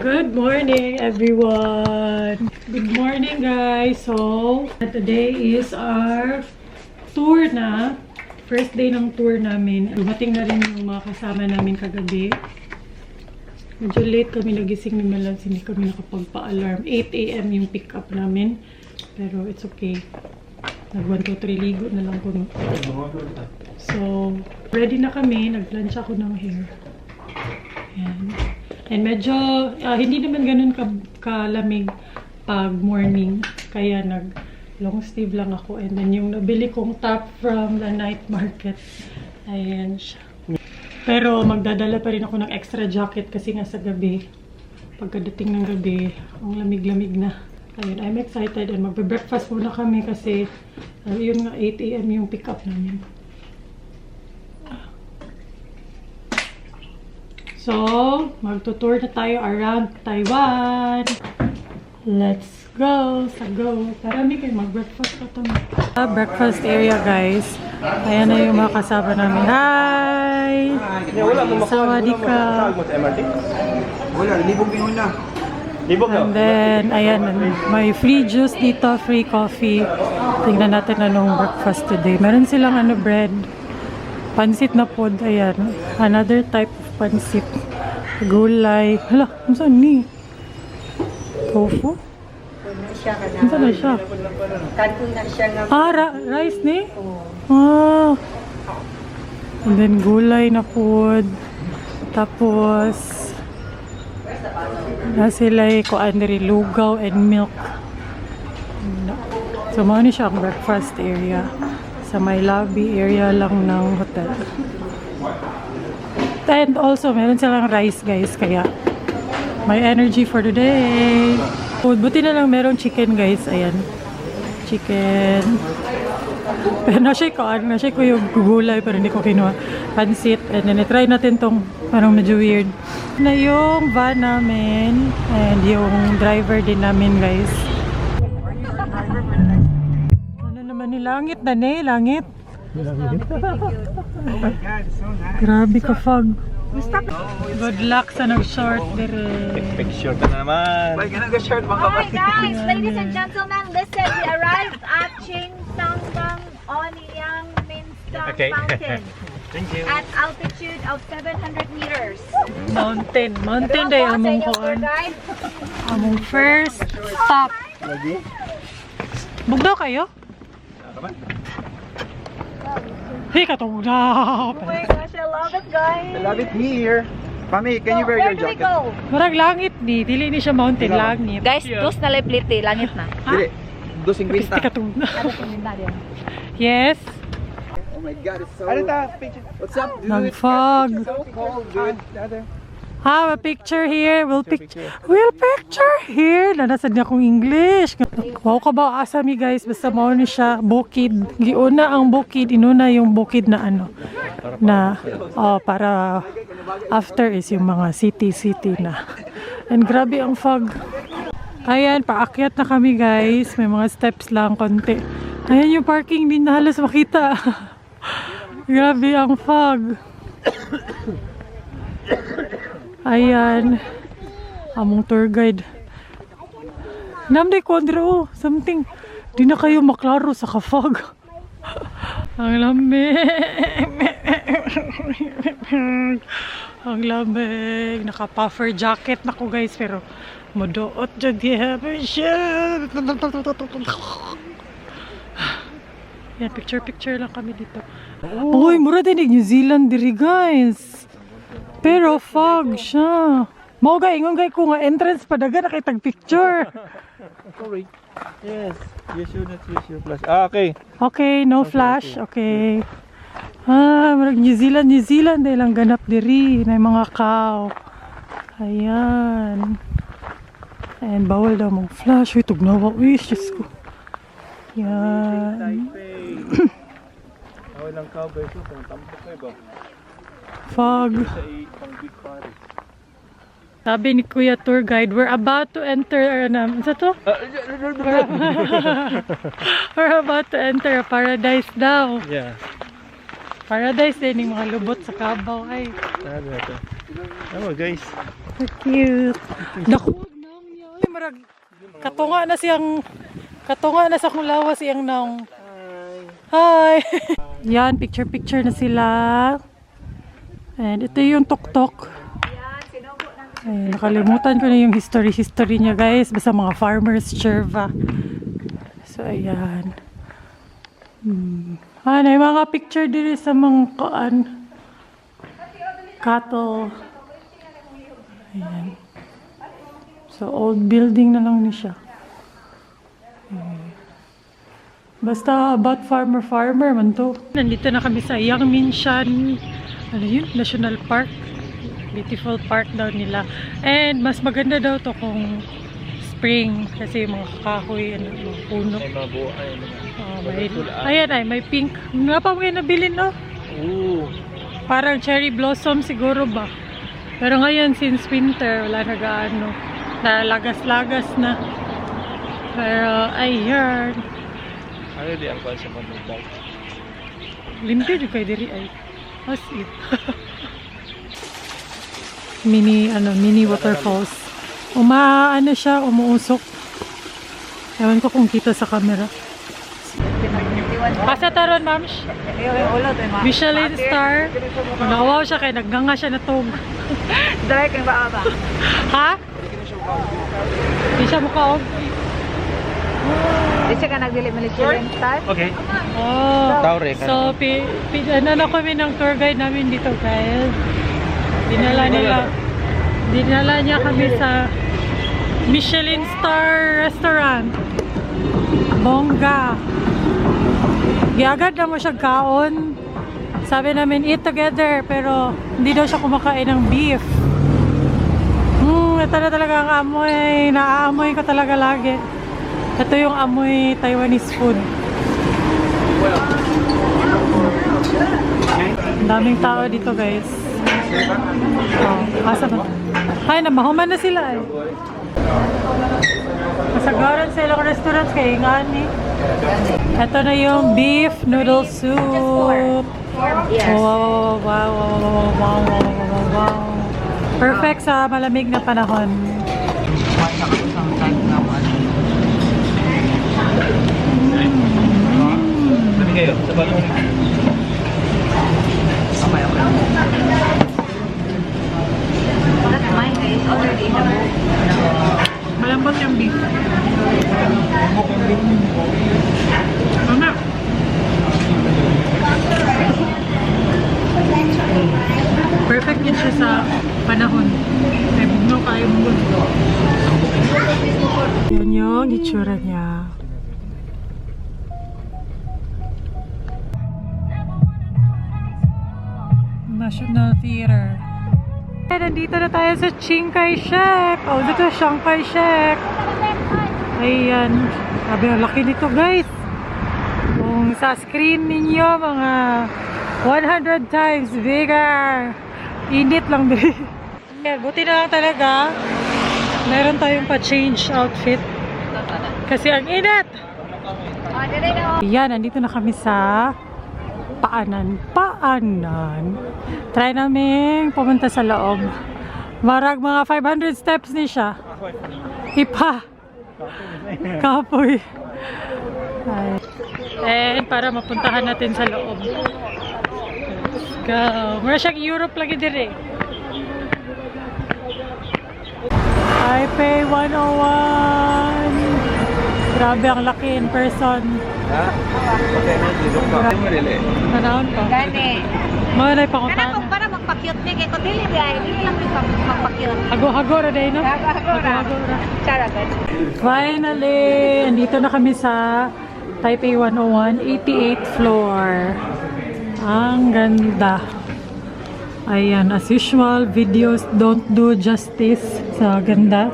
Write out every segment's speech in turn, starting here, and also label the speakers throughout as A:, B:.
A: Good morning, everyone. Good morning, guys. So, today is our tour na. First day ng tour namin. Dumating na rin yung mga kasama namin kagabi. Medyo late kami nagising ni Melans. Hindi kami nakapagpa-alarm. 8 AM yung pick up namin. Pero it's okay. Nag 1, 2, 3 ligo na lang ko. So, ready na kami. Nag-lunch ako ng hair. Ayan. And medyo, hindi naman ganun kalamig pag morning. Kaya long sleeve lang ako. And then yung nabili kong top from the night market. Ayan siya. Pero magdadala pa rin ako ng extra jacket kasi nga sa gabi. Pagkadating ng gabi, ang lamig-lamig na. Ayun, I'm excited. And magbe-breakfast muna kami kasi yun nga 8 AM yung pick up namin. So, magtutour na tayo around Taiwan. Let's go! Marami kayo mag-breakfast pa ito. Breakfast area, guys. Ayan na yung mga kasama namin. Hi! Sawadika!
B: Wala, libog yun na.
A: And then, ayan, may free juice dito, free coffee. Tingnan natin anong breakfast today. Meron silang bread. Pansit na pod, ayan. Another type of pansit. Gulay. Hala, saan ni? Tofu? Saan na siya? Rice ni? And then gulay na pod. Tapos na sila lugaw and milk. So, mga ni siya ang breakfast area. Sa may lobby area lang ng hotel. And also, meron silang rice, guys. Kaya, may energy for the day. Buti na lang meron chicken, guys. Ayan. Chicken. Pero na-shake ko yung gulay pero hindi ko kinuha. Pansit. And then, try natin tong parang medyo weird. Na yung van namin. And yung driver din namin, guys. Ano naman ni langit na langit.
B: Oh my God, it's so nice.
A: Grabe ka fog. Good luck sa nag-short dire.
C: Picture ka naman.
B: Like, short mga
D: Alright guys, ladies and gentlemen, listen, we arrived at Ching Sangbang Oniyang Minstang Mountain.
C: Thank you.
D: At altitude of 700 meters.
A: Mountain day among koan. Among first stop.
C: Lagi?
A: Bugdaw kayo? Hey, katong
D: Oh my gosh, I love it guys.
B: I love it here. Mami, can you wear your jacket?
D: Where do we go?
A: Marag langit di, dili ni siya mountain, langit.
D: Guys, dos na lipliti, langit na.
B: Dili, 250.
A: Pisti katong. Yes.
B: Oh my God, it's so... What's up, dude?
A: Nang fog.
B: It's so cold, dude.
A: Have a picture here. We'll picture here. Nanasad niya akong English. Wow ka ba asami guys. Basta mo ni siya bukid. Giuna ang bukid. Inuna yung bukid na para after is yung mga city na. And grabe ang fog. Ayan, paakyat na kami guys. May mga steps lang konti. Ayan yung parking. Di na halos makita. Grabe ang fog. Ayan. Among tour guide. Namday ko something. Di na kayo maklaro sa kafog. Ang lamig. Ang lamig. Naka-puffer jacket na ko guys. Pero maduot dyan. Yan, picture lang kami dito. Uy, mura din New Zealand diri guys. Pero fog siya. Mao ingon ko nga entrance pa daga nakitag picture.
C: Sorry. Yes. You should not use your flash. Okay.
A: Okay, no flash. Okay. Marag New Zealand dahil lang ganap diri na mga cow. Ayan. And bawal daw mong flash. Uy, tugnawa. Uy, Diyos ko. Yan.
C: Bawal lang cowboy so kung tampok kayo ba?
A: Fog. Sabi ni Kuya Tour Guide, we're about to enter sa to? We're about to enter a paradise daw.
C: Yeah.
A: Paradise din yung mga lubot sa Kabaw ay.
C: Oh guys.
A: So cute. Naku, nang niya. Ay, marag. Katunga na siyang, katunga na sa kong lawas siyang nang. Hi! Yan, picture-picture na sila. And ito yung tuk-tuk. Ay, nakalimutan ko na yung history niya guys. Basta mga farmers cherva. So, ayan. May mga picture diri sa mga cattle. Ayan. So, old building na lang ni siya. Basta about farmer man to. Nandito na kami sa Yangmingshan, ano yun? National Park. Beautiful park daw nila. And mas maganda daw to kung spring kasi yung mga kahoy, ano, mga puno.
C: May mga buhay.
A: Ayan ay, may pink. Nga pa mga nabilin, no?
C: Ooh.
A: Parang cherry blossom siguro ba? Pero ngayon, since winter, wala na gaano. Lagas-lagas na. Pero, ayan.
C: Ano di ang kwan sa pamilbag?
A: Limpyo yung kay diri ay. As it. mini waterfalls. Ano siya, umuusok. Ewan ko kung kita sa camera. Pasa taron, ma'am. Michelin star. Nawaw siya kay nagganga siya na tog.
D: Direct yung ba ba?
A: Ha? Di siya mukaog.
D: Di siya ka nagdili Michelin star?
C: Okay.
A: Oh.
C: Taure ka.
A: So, ano na kami ng tour guide namin dito, guys. Dinala niya kami sa Michelin star restaurant. Bongga. Giagad na mo siya kaon. Sabi namin, eat together. Pero, hindi daw siya kumakain ng beef. Ito na talaga ang amoy. Naaamoy ko talaga lagi. Ito yung amoy Taiwanese food. Ang daming tao dito, guys. Asa ba? Ay, namahuman na sila eh. Masagaran sa ilang restaurants kay Ingani. Ito na yung beef noodle soup. Wow. Perfect sa malamig na panahon.
C: Sabi kayo, sa balong.
A: Malambot yung beef. Mama. Perfect yun siya sa panahon. May bugno kayo mo. Yan yung itsura niya. National Theater. Nandito na tayo sa Chiang Kai-shek. Oh, dito Chiang Kai-shek. Ayan. Sabi, ang laki nito guys. Kung sa screen ninyo, mga 100 times bigger. Init lang din. Buti na lang talaga. Meron tayong pa-change outfit. Kasi ang init. Ayan, nandito na kami sa Paanan. Try namin pumunta sa loob. Marag mga 500 steps ni siya. Ipa. Kapoy. And para mapuntahan natin sa loob. Let's go. Mura siyang Europe lagi dire. Taipei 101. Grabe ang laki in person.
C: Ha? Okay, nandito ka.
A: Manahon pa.
D: Gani.
A: Mga pangutana.
D: Kana para magpa-cute ni kay ko dili lang magpa-cute.
A: Hago-hago ra day no?
D: Hago-hago ra. Chara gad.
A: Finally, andito na kami sa Taipei 101, 88th floor. Ang ganda. Ayan, as usual, videos don't do justice sa ganda.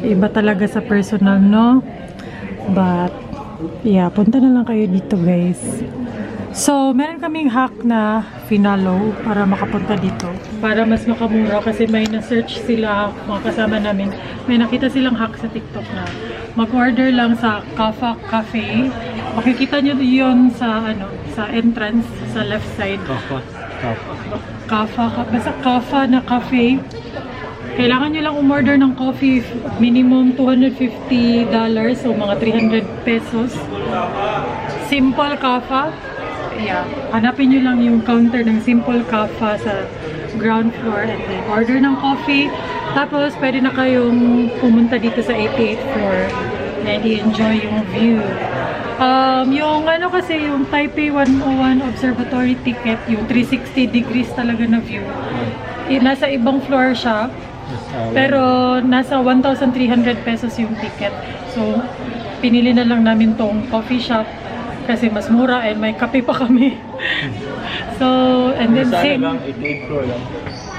A: Iba talaga sa personal, no? But, yeah, punta na lang kayo dito, guys. So, meron kaming hack na finalo para makapunta dito. Para mas makamura kasi may na-search sila, mga kasama namin. May nakita silang hack sa TikTok na mag-order lang sa Kafa Cafe. Makikita nyo yun sa, sa entrance, sa left side. Kafa. Basta Kafa na cafe. Kailangan nyo lang umorder ng coffee, minimum $250, so mga 300 pesos. Simple Cafe. Yeah. Hanapin nyo lang yung counter ng Simple Cafe sa ground floor and then order ng coffee. Tapos, pwede na kayong pumunta dito sa 88th floor and i-enjoy yung view. Yung ano kasi, yung Taipei 101 Observatory ticket, yung 360 degrees talaga na view. Nasa ibang floor siya, pero nasa 1,300 pesos yung ticket. So, pinili na lang namin tong coffee shop kasi mas mura and may kape pa kami. So, and then same.
C: Sana lang, 88 floor lang.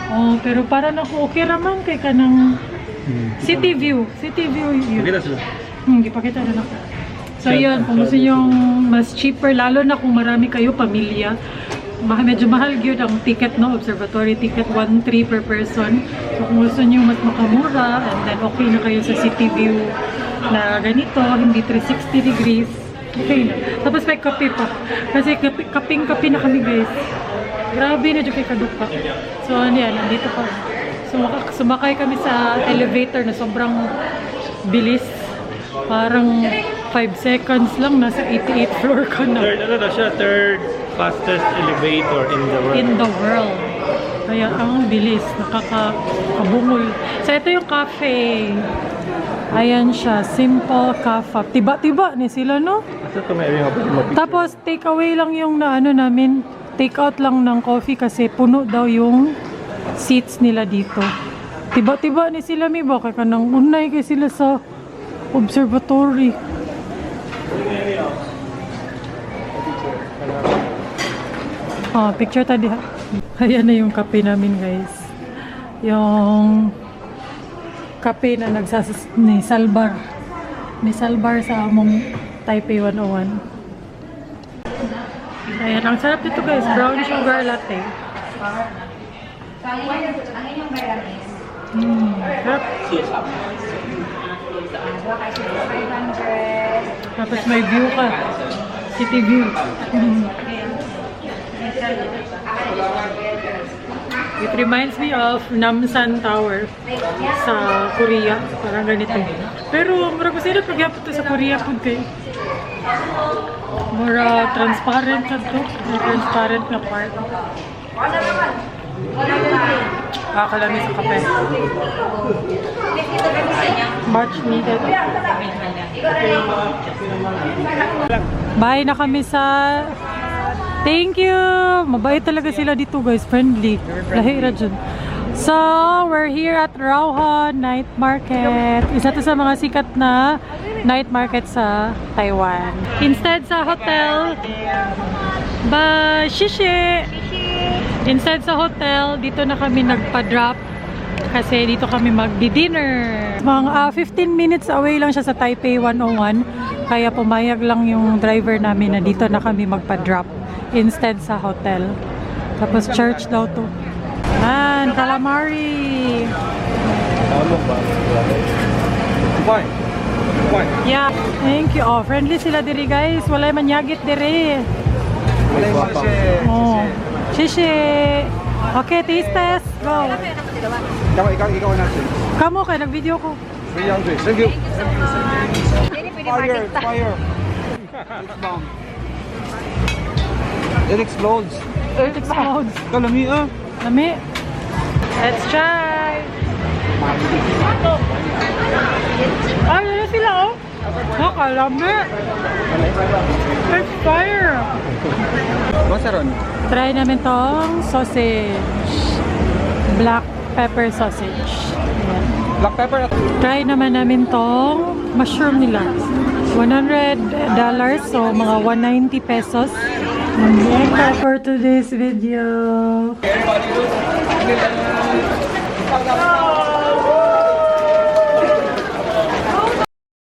A: Oh, pero para na okay raman kay kanang city view. City view yun.
C: Pakita sila.
A: Gipakita na lang. So yun, kung gusto yung mas cheaper, lalo na kung marami kayo, pamilya, medyo mahal yun ang ticket, no? Observatory ticket, 1.3 per person. So kung gusto nyo mas makamura, and then okay na kayo sa city view na ganito, hindi 360 degrees, okay na. Tapos may kape pa. Kasi kaping-kape na kami, guys. Grabe na dyan kay Kaduka. So ano yan, nandito pa. Sumakay kami sa elevator na sobrang bilis. Parang 5 seconds lang, nasa 88th floor ka na.
C: Third fastest elevator in the world.
A: In the world. Kaya ang bilis, nakakabungol. So ito yung cafe. Ayan siya, Simple Cafe. Tiba-tiba ni sila, no? Tapos take away lang yung na ano namin, take out lang ng coffee kasi puno daw yung seats nila dito. Tiba-tiba ni sila, mi ba? Kaya kanang unay kay sila sa observatory. Picture tadi ha. Ayan na yung kape namin, guys. Yung kape na ni Salbar. Ni Salbar sa among Taipei 101. Ayan, ang sarap nito, guys. Brown sugar latte. Sarap. Tapos may view ka. City view. It reminds me of Namsan Tower sa Korea. Parang ganito. Pero mura ko sila pagyapot to sa Korea po kayo. Mura transparent ka to. May transparent na part. Kakalami sa kape. Much needed. Bye na kami sa... Thank you! Mabait talaga sila dito, guys. Friendly. Lahira dyan. So, we're here at Rauhan Night Market. Isa to sa mga sikat na night market sa Taiwan. Instead sa hotel, shishi! Instead sa hotel, dito na kami nagpa-drop kasi dito kami magdi-dinner. Mga 15 minutes away lang siya sa Taipei 101, kaya pumayag lang yung driver namin na dito na kami magpa-drop instead sa hotel. Tapos church daw to. Man, calamari! Yeah, thank you. Oh, friendly sila diri, guys. Walay manyagit diri. Oh. Shishi! Okay, taste test. Go!
B: Ikaw natin.
A: Kamo kayo, nag-video ko.
B: Thank you.
D: Fire.
B: It explodes.
A: It explodes.
B: Kalami ah.
A: Lami. Let's try! Ay, yun na sila, oh. Nakalami. It's fire.
B: Masaron.
A: Try namin tong sausage. Black pepper sausage. Ayan.
B: Black pepper.
A: Try naman namin tong mushroom nila. $100, so mga 190 pesos. That's for today's video.